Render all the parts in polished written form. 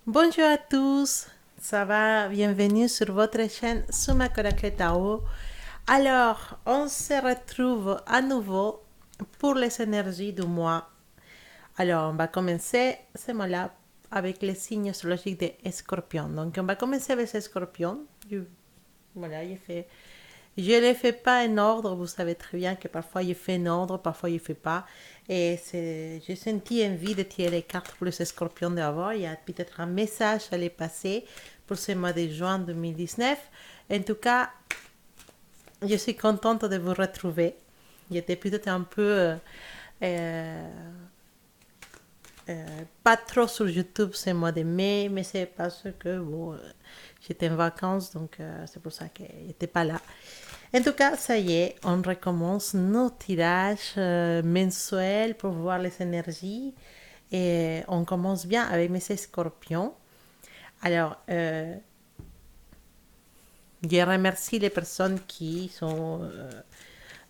Bonjour à tous, ça va? Bienvenue sur votre chaîne Suma Koraké Tao. Alors, on se retrouve à nouveau pour les énergies du mois. Alors, on va commencer ce mois-là avec les signes astrologiques des Scorpions. Donc, on va commencer avec les Scorpions. Voilà, je ne les fais pas en ordre. Vous savez très bien que parfois je fais en ordre, parfois je ne fais pas. Et j'ai senti envie de tirer les cartes pour les scorpions d'abord. Il y a peut-être un message à les passer pour ce mois de juin 2019. En tout cas, je suis contente de vous retrouver. J'étais peut-être un peu euh, pas trop sur YouTube ce mois de mai, mais c'est parce que bon, j'étais en vacances, donc c'est pour ça que j'étais pas là. En tout cas, ça y est, on recommence nos tirages mensuels pour voir les énergies. Et on commence bien avec mes scorpions. Alors, je remercie les personnes qui ont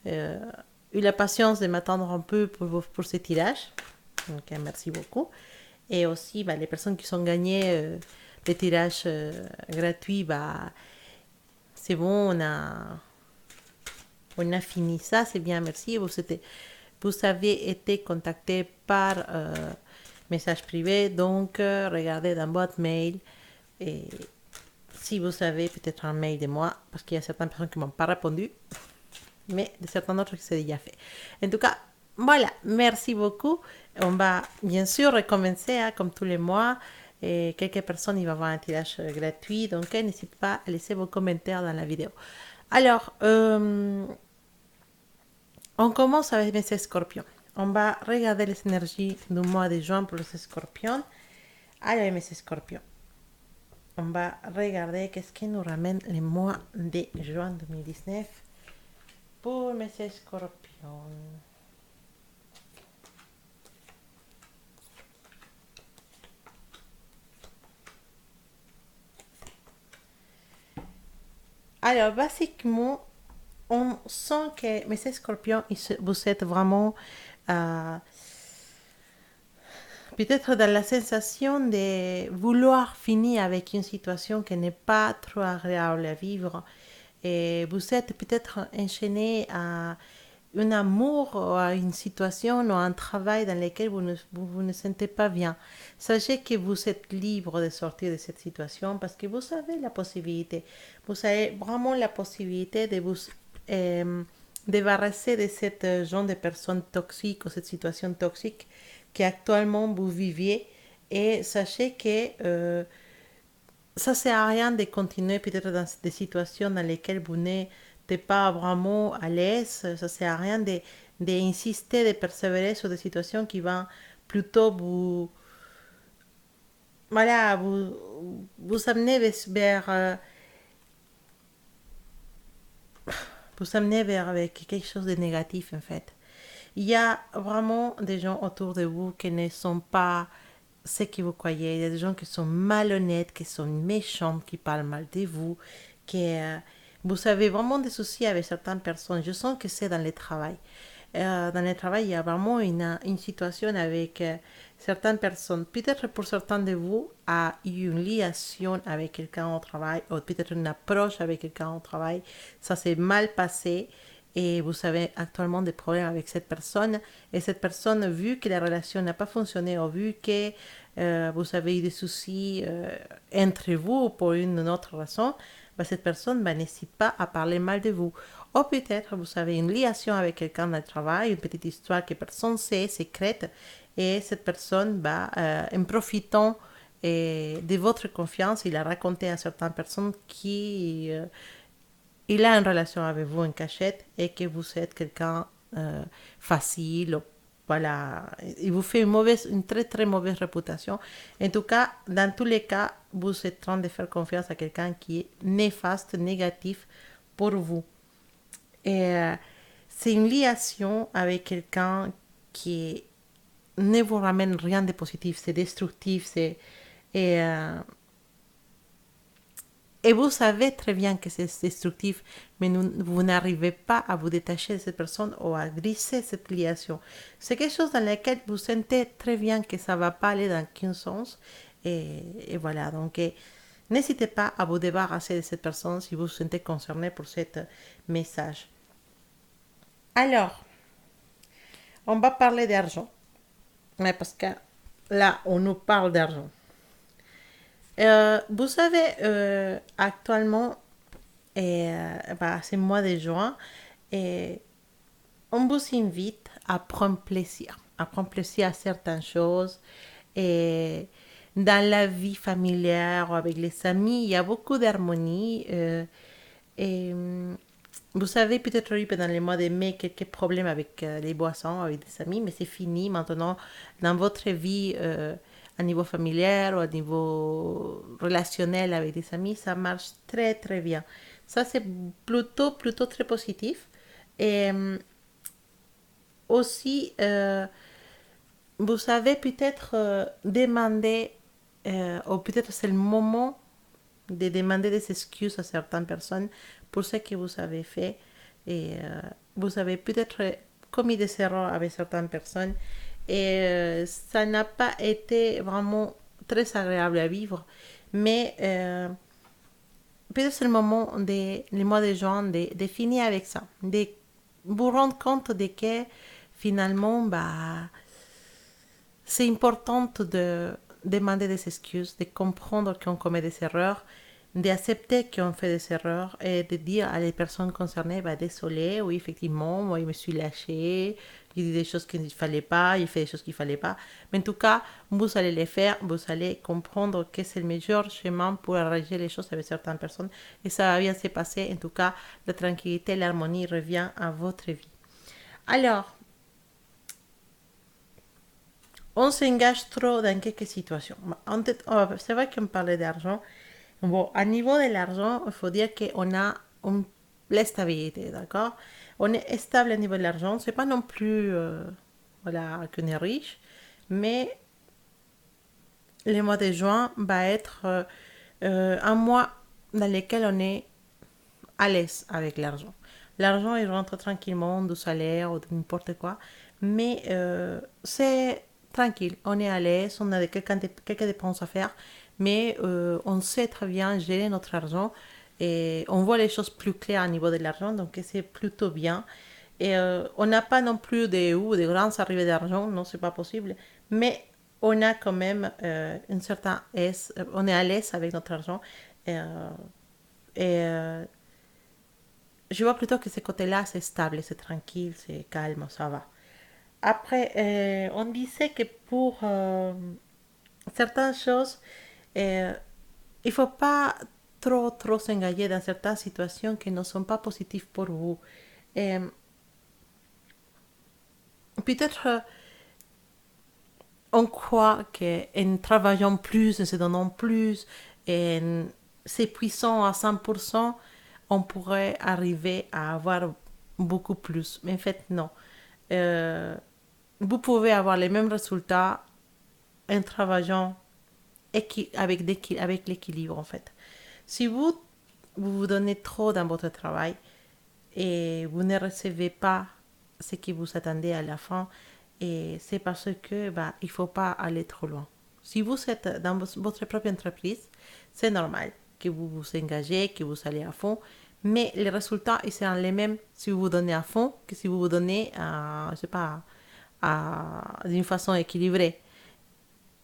eu la patience de m'attendre un peu pour ces tirages. Donc, merci beaucoup. Et aussi, bah, les personnes qui sont gagnées des tirages gratuits, bah, c'est bon, on a fini ça, c'est bien, merci. Vous avez été contacté par message privé, donc regardez dans votre mail. Et si vous avez peut-être un mail de moi, parce qu'il y a certaines personnes qui ne m'ont pas répondu, mais de certains autres qui c'est déjà fait. En tout cas, voilà, merci beaucoup. On va bien sûr recommencer, hein, comme tous les mois. Et quelques personnes, il va y avoir un tirage gratuit, donc n'hésitez pas à laisser vos commentaires dans la vidéo. Alors, on commence avec les scorpions. On va regarder les énergies du mois de juin pour les scorpions. Allez, mes scorpions. On va regarder qu'est-ce qui nous ramène le mois de juin 2019 pour mes scorpions. Alors, basiquement, on sent que mes scorpions, vous êtes vraiment euh, peut-être dans la sensation de vouloir finir avec une situation qui n'est pas trop agréable à vivre. Et vous êtes peut-être enchaîné à un amour ou à une situation ou à un travail dans lequel vous ne sentez pas bien. Sachez que vous êtes libre de sortir de cette situation parce que vous avez la possibilité. Vous avez vraiment la possibilité de vous débarrasser de cette genre de personnes toxiques ou cette situation toxique qu'actuellement vous viviez. Et sachez que ça ne sert à rien de continuer peut-être dans des situations dans lesquelles vous n'êtes pas vraiment à l'aise. Ça ne sert à rien d'insister, de persévérer sur des situations qui vont plutôt voilà, vous amener vous amener vers avec quelque chose de négatif en fait. Il y a vraiment des gens autour de vous qui ne sont pas ce que vous croyez. Il y a des gens qui sont malhonnêtes, qui sont méchants, qui parlent mal de vous, qui vous avez vraiment des soucis avec certaines personnes. Je sens que c'est dans le travail. Dans le travail, il y a vraiment une situation avec certaines personnes. Peut-être pour certains de vous, a eu une liaison avec quelqu'un au travail, ou peut-être une approche avec quelqu'un au travail. Ça s'est mal passé et vous avez actuellement des problèmes avec cette personne. Et cette personne, vu que la relation n'a pas fonctionné, ou vu que vous avez eu des soucis entre vous pour une ou autre raison, bah, cette personne n'hésite pas à parler mal de vous. Ou peut-être vous avez une liaison avec quelqu'un dans le travail, une petite histoire que personne ne sait, secrète, et cette personne, bah, en profitant de votre confiance, il a raconté à certaines personnes qui il a une relation avec vous en cachette et que vous êtes quelqu'un facile. Voilà, il vous fait une très très mauvaise réputation. En tout cas, dans tous les cas, vous êtes en train de faire confiance à quelqu'un qui est néfaste, négatif pour vous. Et c'est une liaison avec quelqu'un qui ne vous ramène rien de positif, c'est destructif, et, euh, et vous savez très bien que c'est destructif, mais vous n'arrivez pas à vous détacher de cette personne ou à briser cette liaison. C'est quelque chose dans lequel vous sentez très bien que ça ne va pas aller dans qu'un sens Et voilà, donc n'hésitez pas à vous débarrasser de cette personne si vous vous sentez concerné pour ce message. Alors, on va parler d'argent, mais parce que là, on nous parle d'argent. Vous savez, actuellement, c'est le mois de juin, et on vous invite à prendre plaisir à certaines choses. Et dans la vie familière ou avec les amis, il y a beaucoup d'harmonie. Et vous savez, peut-être eu pendant les mois de mai quelques problèmes avec les boissons, avec des amis, mais c'est fini maintenant. Dans votre vie, à niveau familial ou à niveau relationnel avec des amis, ça marche très très bien. Ça, c'est plutôt très positif. Et aussi, vous savez peut-être demander, ou peut-être c'est le moment de demander des excuses à certaines personnes pour ce que vous avez fait. Et vous avez peut-être commis des erreurs avec certaines personnes. Et ça n'a pas été vraiment très agréable à vivre. Mais peut-être c'est le moment, le mois de juin, de finir avec ça. De vous rendre compte de que finalement, c'est important de demander des excuses, de comprendre qu'on commet des erreurs, d'accepter qu'on fait des erreurs et de dire à les personnes concernées, désolé, oui, effectivement, moi, je me suis lâché, j'ai dit des choses qu'il ne fallait pas, j'ai fait des choses qu'il ne fallait pas. Mais en tout cas, vous allez les faire, vous allez comprendre que c'est le meilleur chemin pour arranger les choses avec certaines personnes et ça va bien se passer. En tout cas, la tranquillité, l'harmonie revient à votre vie. Alors, on s'engage trop dans quelques situations. C'est vrai qu'on parlait d'argent. Bon, à niveau de l'argent, il faut dire qu'on a la stabilité, d'accord? On est stable au niveau de l'argent. C'est pas non plus, voilà, qu'on est riche, mais le mois de juin va être un mois dans lequel on est à l'aise avec l'argent. L'argent, il rentre tranquillement du salaire ou de n'importe quoi, mais c'est tranquille, on est à l'aise, on a quelques dépenses à faire, mais on sait très bien gérer notre argent et on voit les choses plus claires au niveau de l'argent, donc c'est plutôt bien. Et on n'a pas non plus des grandes arrivées d'argent, non, c'est pas possible, mais on a quand même une certaine aise, on est à l'aise avec notre argent. Euh, et je vois plutôt que ce côté-là, c'est stable, c'est tranquille, c'est calme, ça va. Après, on disait que pour certaines choses, il ne faut pas trop s'engager dans certaines situations qui ne sont pas positives pour vous. Et peut-être on croit qu'en travaillant plus, en se donnant plus, en s'épuisant à 100%, on pourrait arriver à avoir beaucoup plus. Mais en fait, non. Euh, vous pouvez avoir les mêmes résultats en travaillant avec l'équilibre, en fait. Si vous donnez trop dans votre travail et vous ne recevez pas ce que vous attendez à la fin, et c'est parce que il faut pas aller trop loin. Si vous êtes dans votre propre entreprise, c'est normal que vous vous engagez, que vous allez à fond, mais les résultats ils seront les mêmes si vous vous donnez à fond que si vous vous donnez je sais pas, d'une façon équilibrée.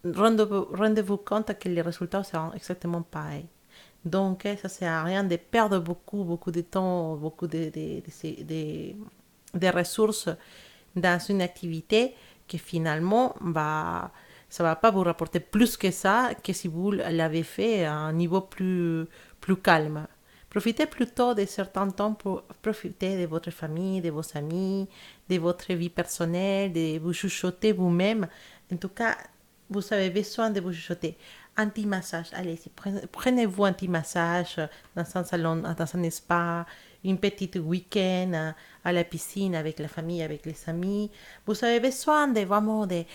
Rendez-vous compte que les résultats seront exactement pareils. Donc, ça ne sert à rien de perdre beaucoup de temps, beaucoup de ressources dans une activité que finalement, ça ne va pas vous rapporter plus que ça que si vous l'avez fait à un niveau plus calme. Profitez plutôt de certains temps pour profiter de votre famille, de vos amis, de votre vie personnelle, de vous chuchoter vous-même. En tout cas, vous avez besoin de vous chuchoter. Anti-massage, allez, prenez-vous un petit massage dans un salon, dans un spa, une petite week-end à la piscine avec la famille, avec les amis. Vous avez besoin de vraiment de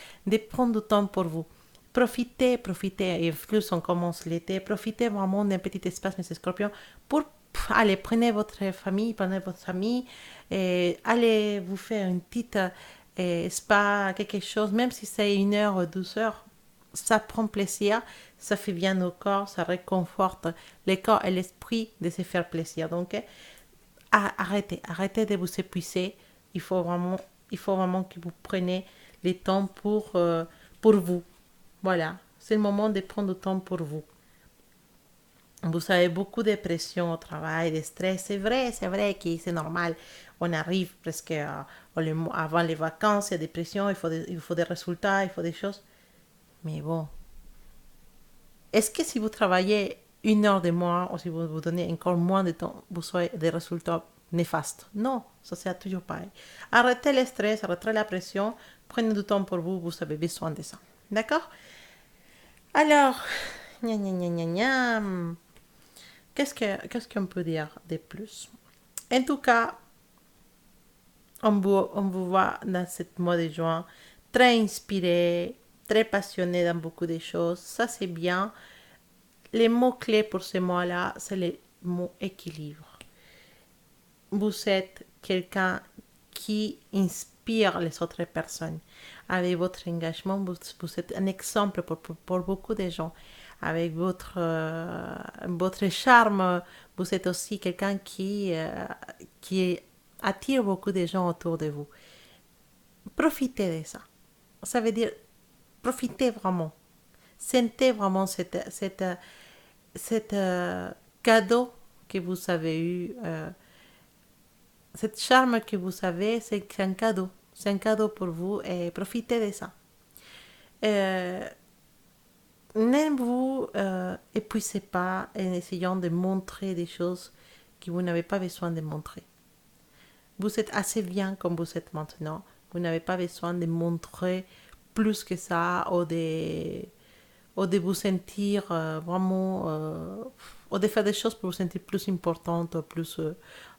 prendre du temps pour vous. Profitez, et plus on commence l'été, profitez vraiment d'un petit espace, mes scorpions, pour allez, prenez votre famille, prenez votre ami, et allez vous faire une petite spa, quelque chose, même si c'est 1 heure, 12 heures, ça prend plaisir, ça fait bien au corps, ça réconforte le corps et l'esprit de se faire plaisir. Donc, arrêtez de vous épuiser. Il faut vraiment, il faut vraiment que vous preniez le temps pour vous. Voilà, c'est le moment de prendre du temps pour vous. Vous avez beaucoup de pression au travail, de stress. C'est vrai que c'est normal. On arrive presque avant les vacances, il y a des pressions, il faut des résultats, il faut des choses. Mais bon, est-ce que si vous travaillez 1 heure de moins ou si vous vous donnez encore moins de temps, vous aurez des résultats néfastes? Non, ça c'est toujours pareil. Arrêtez le stress, arrêtez la pression, prenez du temps pour vous, vous avez besoin de ça. D'accord? Alors, gna gna gna gna gna. Qu'est-ce qu'on peut dire de plus? En tout cas, on vous voit dans cette mois de juin très inspiré, très passionné dans beaucoup de choses. Ça, c'est bien. Les mots-clés pour ce mois-là, c'est le mot équilibre. Vous êtes quelqu'un qui inspire les autres personnes. Avec votre engagement, vous êtes un exemple pour beaucoup de gens. Avec votre charme, vous êtes aussi quelqu'un qui attire beaucoup de gens autour de vous. Profitez de ça. Ça veut dire, profitez vraiment. Sentez vraiment cette cadeau que vous avez eu, cette charme que vous avez, c'est un cadeau. C'est un cadeau pour vous et profitez de ça. Euh, Ne vous épuisez pas en essayant de montrer des choses que vous n'avez pas besoin de montrer. Vous êtes assez bien comme vous êtes maintenant. Vous n'avez pas besoin de montrer plus que ça ou de vous sentir ou de faire des choses pour vous sentir plus importante, plus...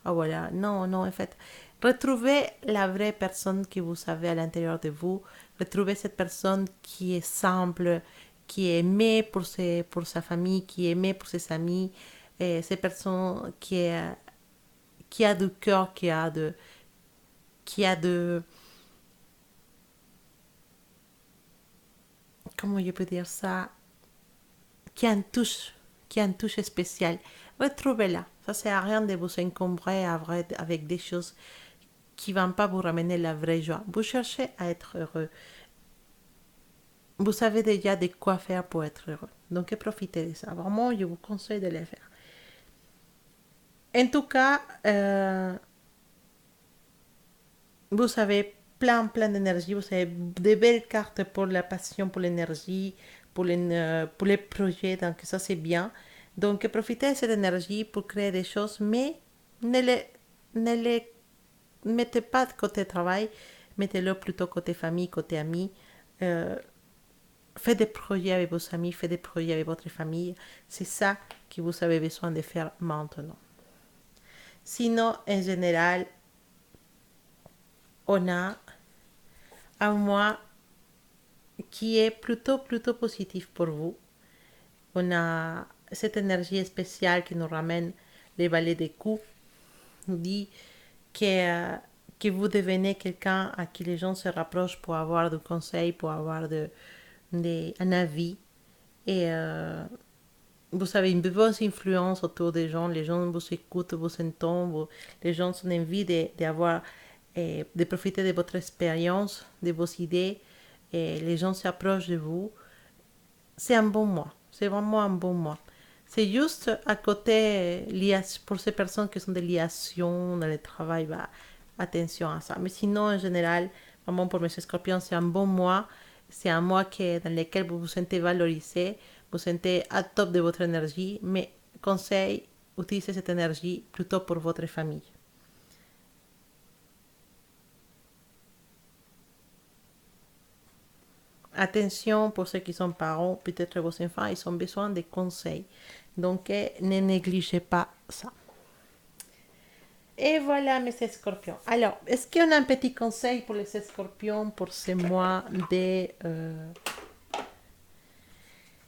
voilà. Non, non, en fait. Retrouvez la vraie personne que vous avez à l'intérieur de vous. Retrouvez cette personne qui est simple, qui est aimée pour sa famille, qui est aimée pour ses amis. Et cette personne qui a du cœur, qui a de, comment je peux dire ça, qui a une touche spéciale. Retrouvez-la. Ça sert à rien de vous encombrer avec des choses qui ne vont pas vous ramener la vraie joie. Vous cherchez à être heureux. Vous savez déjà de quoi faire pour être heureux. Donc profitez de ça. Vraiment, je vous conseille de le faire. En tout cas, vous avez plein d'énergie. Vous avez de belles cartes pour la passion, pour l'énergie, pour les projets. Donc ça, c'est bien. Donc profitez de cette énergie pour créer des choses, mais ne les mettez pas de côté travail. Mettez-le plutôt côté famille, côté amis. Euh, Faites des projets avec vos amis, faites des projets avec votre famille. C'est ça que vous avez besoin de faire maintenant. Sinon, en général, on a un mois qui est plutôt positif pour vous. On a cette énergie spéciale qui nous ramène les valets des coups, nous dit que vous devenez quelqu'un à qui les gens se rapprochent pour avoir des conseils, pour avoir un avis. Et vous avez une bonne influence autour des gens. Les gens vous écoutent, vous entendent. Les gens ont envie de profiter de votre expérience, de vos idées. Et les gens s'approchent de vous. C'est un bon mois. C'est vraiment un bon mois. C'est juste à côté, pour ces personnes qui sont des liaisons dans le travail, bah, attention à ça. Mais sinon, en général, vraiment pour mes scorpions, c'est un bon mois. C'est un mois dans lequel vous vous sentez valorisé, vous sentez à top de votre énergie. Mais conseil, utilisez cette énergie plutôt pour votre famille. Attention pour ceux qui sont parents, peut-être vos enfants, ils ont besoin de conseils. Donc, ne négligez pas ça. Et voilà mes scorpions. Alors, est-ce qu'on a un petit conseil pour les scorpions pour ce mois de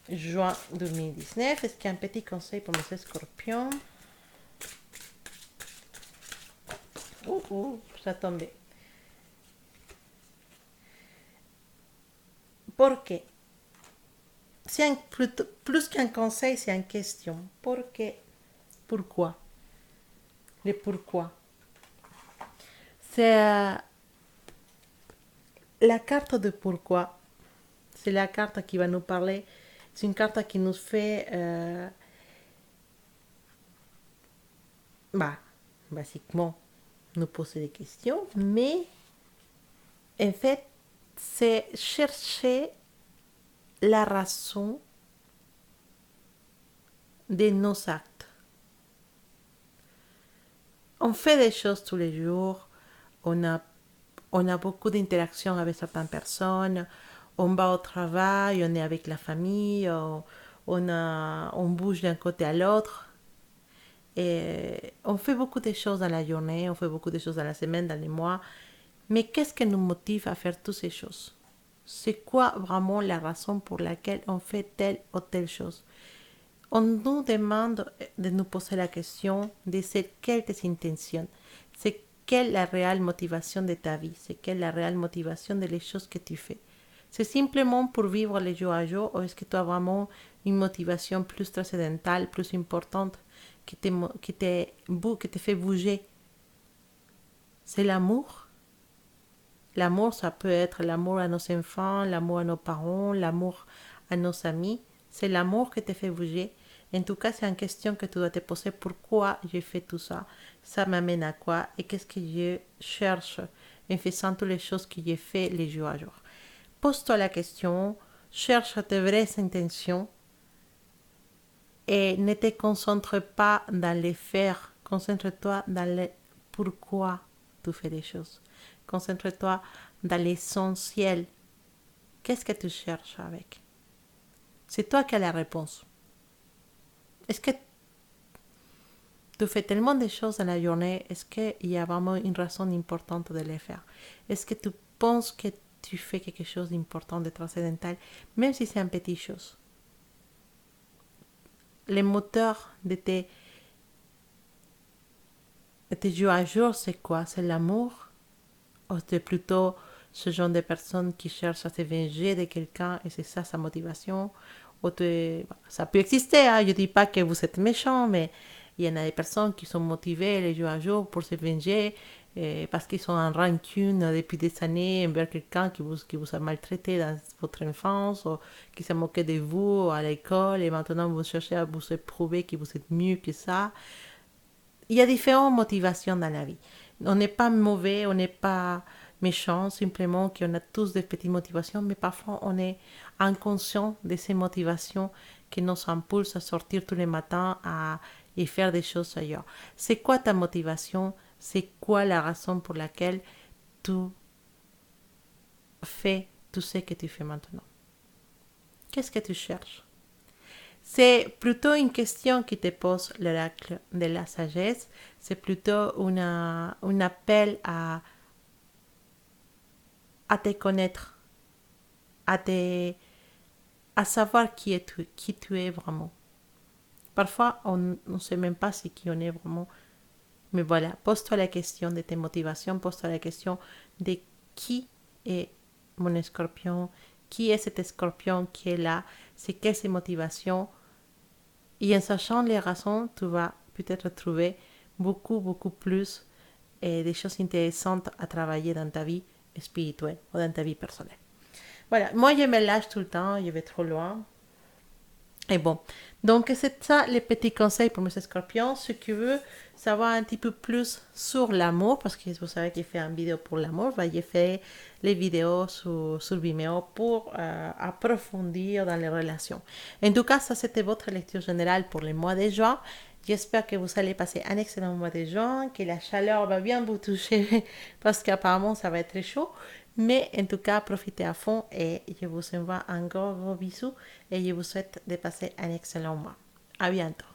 juin 2019? Est-ce qu'il y a un petit conseil pour mes scorpions? Ça tombé. ¿Por qué? plus qu'un conseil, c'est une question. Pourquoi? Le pourquoi. C'est la carte de pourquoi. C'est la carte qui va nous parler. C'est une carte qui nous fait, basiquement, nous poser des questions, mais en fait, c'est chercher la raison de nos actes. On fait des choses tous les jours, on a beaucoup d'interactions avec certaines personnes, on va au travail, on est avec la famille, on bouge d'un côté à l'autre. Et on fait beaucoup de choses dans la journée, on fait beaucoup de choses dans la semaine, dans les mois. Mais qu'est-ce qui nous motive à faire toutes ces choses? C'est quoi vraiment la raison pour laquelle on fait telle ou telle chose? On nous demande de nous poser la question de c'est quelle tes intentions, c'est quelle la réelle motivation de ta vie, c'est quelle la réelle motivation de les choses que tu fais. C'est simplement pour vivre les jours à jour ou est-ce que tu as vraiment une motivation plus transcendantale, plus importante qui te fait bouger? C'est l'amour. L'amour, ça peut être l'amour à nos enfants, l'amour à nos parents, l'amour à nos amis. C'est l'amour qui te fait bouger. En tout cas, c'est une question que tu dois te poser. Pourquoi j'ai fait tout ça? Ça m'amène à quoi? Et qu'est-ce que je cherche en faisant toutes les choses que j'ai fait les jours à jour? Pose-toi la question, cherche tes vraies intentions et ne te concentre pas dans les faire. Concentre-toi dans le pourquoi tu fais des choses. Concentre-toi dans l'essentiel. Qu'est-ce que tu cherches avec? C'est toi qui as la réponse. Est-ce que tu fais tellement de choses dans la journée? Est-ce qu'il y a vraiment une raison importante de les faire? Est-ce que tu penses que tu fais quelque chose d'important, de transcendantal, même si c'est une petite chose? Le moteur de tes jours à jour, c'est quoi? C'est l'amour? Ou c'est plutôt ce genre de personne qui cherche à se venger de quelqu'un et c'est ça sa motivation? Ça peut exister, hein? Je ne dis pas que vous êtes méchant, mais il y en a des personnes qui sont motivées les jours à jour pour se venger parce qu'ils sont en rancune depuis des années envers quelqu'un qui vous a maltraité dans votre enfance ou qui s'est moqué de vous à l'école et maintenant vous cherchez à vous prouver que vous êtes mieux que ça. Il y a différentes motivations dans la vie. On n'est pas mauvais, on n'est pas méchant, simplement qu'on a tous des petites motivations, mais parfois on est inconscient de ces motivations qui nous impulsent à sortir tous les matins et faire des choses ailleurs. C'est quoi ta motivation? C'est quoi la raison pour laquelle tu fais tout ce que tu fais maintenant? Qu'est-ce que tu cherches? C'est plutôt une question qui te pose l'oracle de la sagesse. C'est plutôt un appel à te connaître, à savoir qui tu es vraiment. Parfois, on ne sait même pas qui on est vraiment. Mais voilà, pose-toi la question de tes motivations, pose-toi la question de qui est mon scorpion, qui est cet scorpion qui est là, c'est quelles ses motivations. Et en sachant les raisons, tu vas peut-être trouver beaucoup, beaucoup plus des choses intéressantes à travailler dans ta vie spirituelle ou dans ta vie personnelle. Voilà, moi je me lâche tout le temps, je vais trop loin. Et bon, donc c'est ça les petits conseils pour mes scorpions. Ceux qui veulent savoir un petit peu plus sur l'amour, parce que vous savez qu'il fait une vidéo pour l'amour, j'ai fait les vidéos sur Vimeo pour approfondir dans les relations. En tout cas, ça c'était votre lecture générale pour le mois de juin. J'espère que vous allez passer un excellent mois de juin, que la chaleur va bien vous toucher, parce qu'apparemment ça va être très chaud. Mais en tout cas, profitez à fond et je vous envoie un gros bisou et je vous souhaite de passer un excellent mois. À bientôt.